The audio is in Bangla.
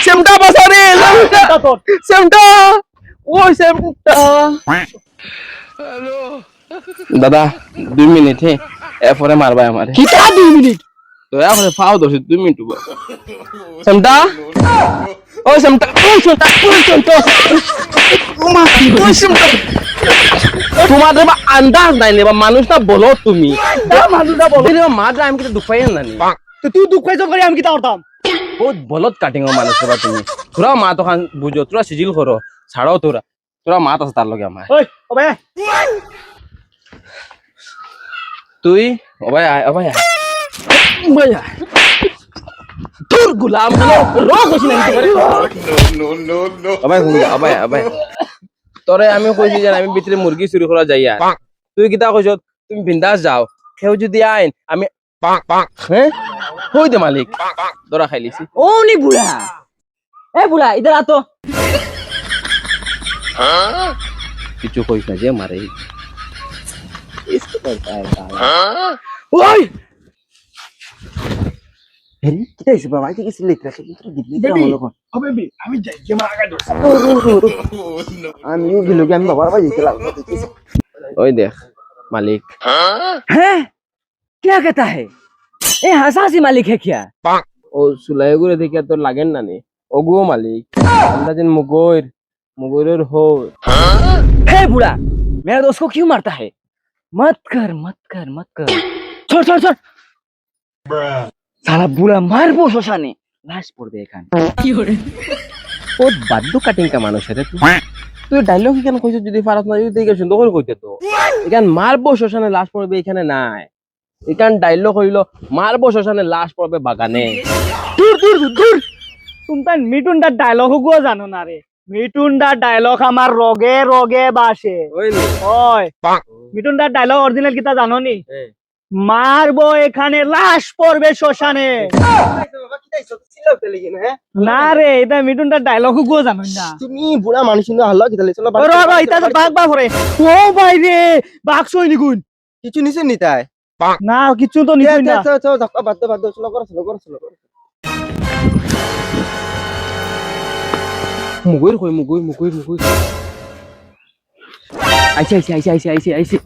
সেমটা বাসা রে সেমটা ওই সেমটা দাদা 2 মিনিট হে এরপরে মারবা আমারে কিটা 2 মিনিট দয়া করে ফাও দোষ 2 মিনিট সেমটা ওই সেমটা তোমাদের আন্দাজ নাই রে মানুষ না বলো তুমি মানুষটা বলো মাত্র আমি কিন্তু দুঃখ পাই জানি তো তুই দুঃখ পাইছ করে আমি কিটা করতাম বহুত বলত কাটিং মানুষ তোরা তুমি তোরা মা তো খান বুঝো তোরা সিজিল করো ছাড়াও তোরা মা তো আছে তার লগে আমার ওই ও ভাই তুই অবাই আয় তোর গুলাম রোগ হইছে না অবাই তোরে আমি কইছি যে আমি ভিতরে মুরগি চুরি করা যাইয়া তুই কিতা কইছ তুমি বিন্দাস যাও কেউ যদি আইন আমি হ্যাঁ কই দে মালিক দরা খাইলিছি ও নি বুড়া এ বুড়া ইধর আ তো কিছু কইছ না যে মারে ওই হেরি কিটা হইছে বাবা কি কিছু লিখ রাখে কিন্তু দিবি হবে বি আমি যাই যে মা আগা দছ আমি গেল কি আমি বাবার বাড়ি গেলাম ওই দেখ মালিক हैं क्या कहता है ए हसासी मालिक है क्या ও সুলাই গুলো দেখে তোর লাগেন না নি ওগো মালিক আমরা যেন মুগরের হো हे बुढ़ा मेरा दोस्त को क्यों मारता है मत कर छोड़ साला बुढ़ा मार बो शोशाने लाश पड़ दे एखान ও বাদ্য কাটিং কা মানুষ রে তুই ডায়লগ কেন কইছ যদি ফারাত না যদি দেখে সুন্দর করে কইতে তো এখান মারবো শ্মশানে লাশ পড়বে এখানে নাই এখান ডায়লগ হইল মারবো শ্মশানে লাশ পড়বে বাগানে दूर तुम तो मिटुन दा डायलॉग को जानो ना रे मिटुन दा डायलॉग हमार रोगे रोगे बाशे ওইনি ओय मिटुन दा डायलॉग ओरिजिनल किता जानो नी मारबो এখানে লাশ পড়বে শ্মশানে বাবা কিটা হইছে চিল্লাও তেলে কেন হ্যাঁ না রে এটা মিটুন दा ডায়লগ को জানো না তুমি বুড়া মানুষ না হল্লা কিটা চলো ও এটা তো বাঘ করে ও ভাই রে বাঘ সই নিগুন কিছু নিছে নি তাই না কিছু তো নিছই না চল ধাক্কা বাদ চলো করো মুগর কই মুগর আইছে